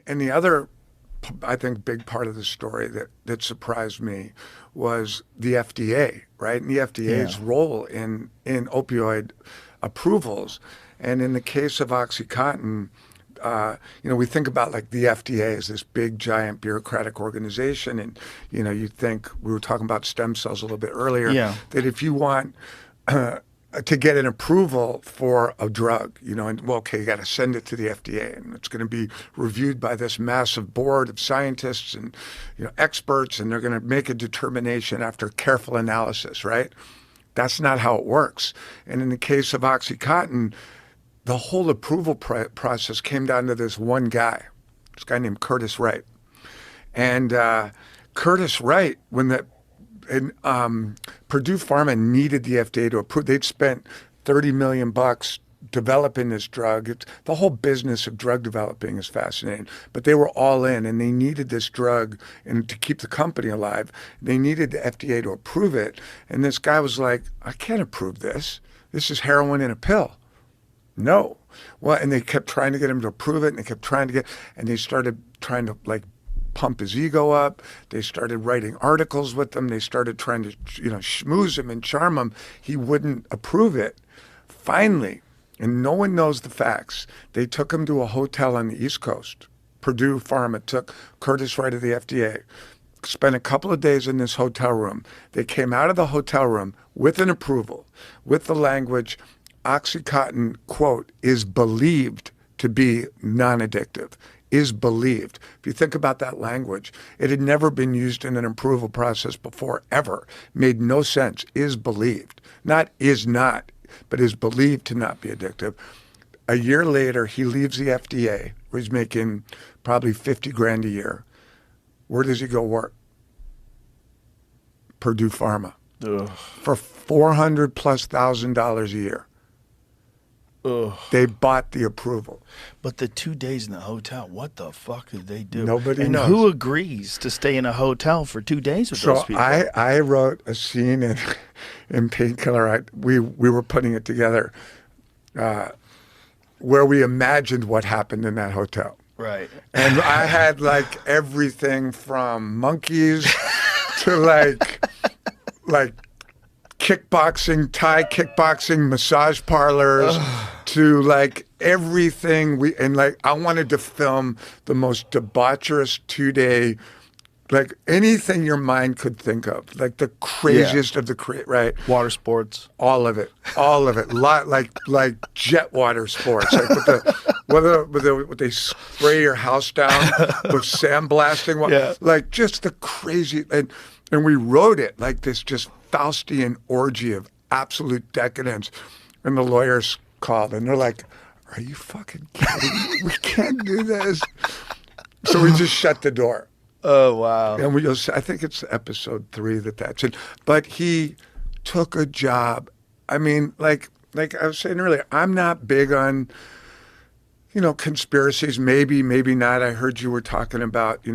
And the other, I think, big part of the story that surprised me was the FDA, right? And the FDA's role in opioid approvals. And in the case of OxyContin, we think about like the FDA as this big, giant bureaucratic organization. And, you think, we were talking about stem cells a little bit earlier, that if you want to get an approval for a drug, you got to send it to the FDA, and it's going to be reviewed by this massive board of scientists and, experts, and they're going to make a determination after careful analysis, right? That's not how it works. And in the case of OxyContin, the whole approval process came down to this one guy, this guy named Curtis Wright. And Curtis Wright, Purdue Pharma needed the FDA to approve. They'd spent $30 million developing this drug. The whole business of drug developing is fascinating. But they were all in, and they needed this drug, and to keep the company alive, they needed the FDA to approve it. And this guy was like, I can't approve this. This is heroin in a pill. No. Well, and they kept trying to get him to approve it, and they started trying to pump his ego up. They started writing articles with him. They started trying to, schmooze him and charm him. He wouldn't approve it. Finally, and no one knows the facts, they took him to a hotel on the East Coast. Purdue Pharma took Curtis Wright of the FDA, spent a couple of days in this hotel room. They came out of the hotel room with an approval, with the language, OxyContin, quote, is believed to be non-addictive. Is believed. If you think about that language, it had never been used in an approval process before, ever. Made no sense. Is believed. Not is not, but is believed to not be addictive. A year later, he leaves the FDA, where he's making probably 50 grand a year. Where does he go work? Purdue Pharma. Ugh. For $400,000+ a year. Ugh. They bought the approval. But the 2 days in the hotel, what the fuck did they do? Nobody knows. And who agrees to stay in a hotel for 2 days with those people? So I wrote a scene in Painkiller. We were putting it together where we imagined what happened in that hotel. Right. And I had everything from monkeys to like kickboxing, Thai kickboxing, massage parlors, to everything. I wanted to film the most debaucherous 2-day, anything your mind could think of, the craziest of the right? Water sports. All of it. Like jet water sports. Would they spray your house down with sandblasting? Yeah. Just the crazy, and we wrote it like this just Faustian orgy of absolute decadence. And the lawyers called, and they're like, are you fucking kidding me? We can't do this. So we just shut the door. Oh, wow. And I think it's episode 3 that's it. But he took a job. I mean, like I was saying earlier, I'm not big on, conspiracies. Maybe not. I heard you were talking about,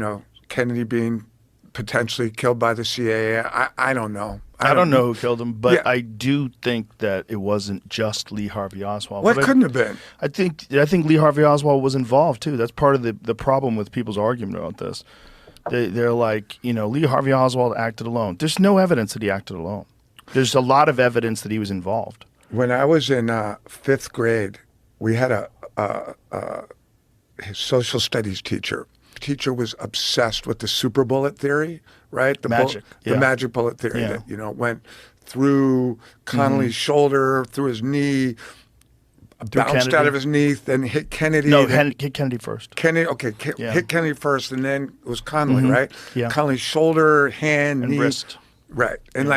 Kennedy being potentially killed by the CIA. I don't know. I don't know who killed him, but I do think that it wasn't just Lee Harvey Oswald. Well, it couldn't have been. I think Lee Harvey Oswald was involved too. That's part of the problem with people's argument about this. They're like, Lee Harvey Oswald acted alone. There's no evidence that he acted alone. There's a lot of evidence that he was involved. When I was in 5th grade, we had his social studies teacher. The teacher was obsessed with the super bullet theory, right? The magic bullet theory that, went through Connolly's shoulder, through his knee, bounced out of his knee, then hit Kennedy. No, hit Kennedy first. Hit Kennedy first, and then it was Connolly, right? Yeah. Connolly's shoulder, hand, and knee. wrist. Right. And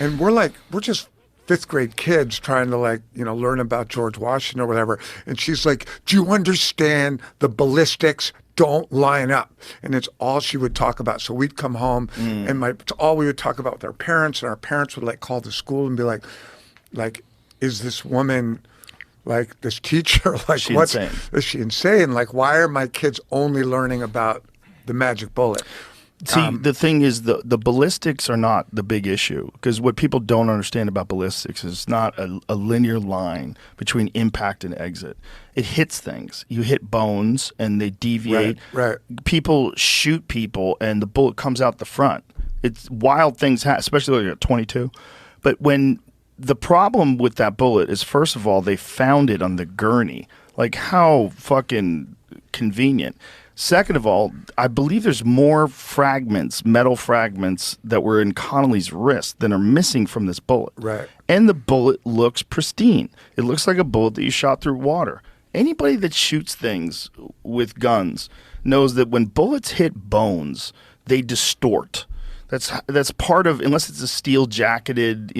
and we're just 5th grade kids trying to learn about George Washington or whatever. And she's like, do you understand the ballistics don't line up? And it's all she would talk about. So we'd come home and it's all we would talk about with our parents, and our parents would call the school and be like, is this woman this teacher, is she insane? Why are my kids only learning about the magic bullet? See, the thing is, the ballistics are not the big issue, because what people don't understand about ballistics is it's not a linear line between impact and exit. It hits things. You hit bones and they deviate. Right. People shoot people and the bullet comes out the front. It's wild things happen, especially like at 22. But when the problem with that bullet is, first of all, they found it on the gurney. Like, how fucking convenient. Second of all, I believe there's more fragments, metal fragments, that were in Connolly's wrist than are missing from this bullet. Right. And the bullet looks pristine. It looks like a bullet that you shot through water. Anybody that shoots things with guns knows that when bullets hit bones, they distort. That's part of, unless it's a steel jacketed,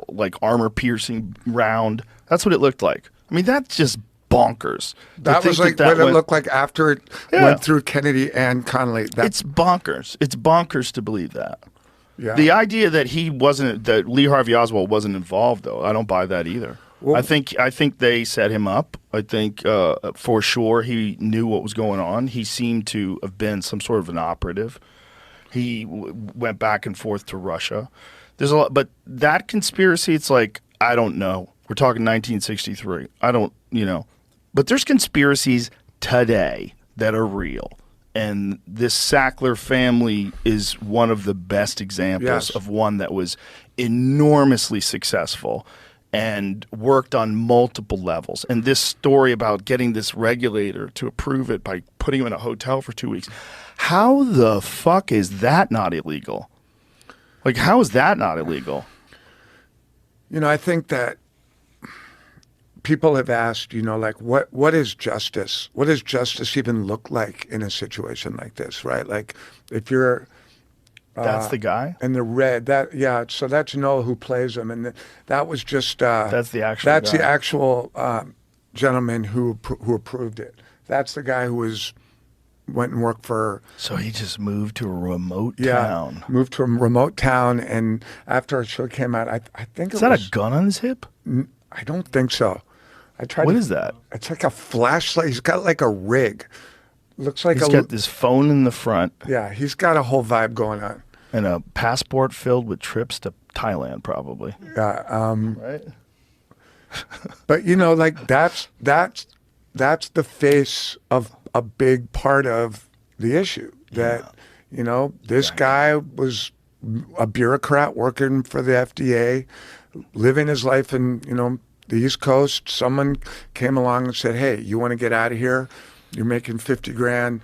like armor piercing round. That's what it looked like. I mean, that's just bonkers. That was like what it looked like after it went through Kennedy and Connolly. It's bonkers. It's bonkers to believe that. Yeah. The idea that that Lee Harvey Oswald wasn't involved, though, I don't buy that either. Well, I think they set him up. I think for sure he knew what was going on. He seemed to have been some sort of an operative. He went back and forth to Russia. There's a lot, but that conspiracy, it's like, I don't know. We're talking 1963. I don't, But there's conspiracies today that are real. And this Sackler family is one of the best examples of one that was enormously successful and worked on multiple levels. And this story about getting this regulator to approve it by putting him in a hotel for 2 weeks, how the fuck is that not illegal? Like, how is that not illegal? I think that people have asked, like, what is justice? What does justice even look like in a situation like this, right? Like, if you're... that's the guy? And the red, so that's Noah who plays him. And that was just... that's the actual That's guy. the actual gentleman who approved it. That's the guy who went and worked for... So he just moved to a remote Yeah, town. moved to a remote town, and after a show came out, I think Is that a gun on his hip? I don't think so. I tried. What is that? It's like a flashlight. He's got like a rig. Looks like He's got this phone in the front. Yeah, he's got a whole vibe going on. And a passport filled with trips to Thailand, probably. Yeah. Right? But, like, that's the face of a big part of the issue. That, this guy was a bureaucrat working for the FDA, living his life in, the East Coast. Someone came along and said, hey, you want to get out of here? You're making 50 grand.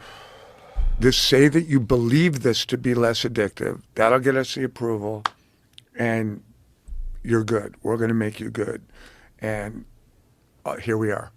Just say that you believe this to be less addictive. That'll get us the approval. And you're good. We're going to make you good. And here we are.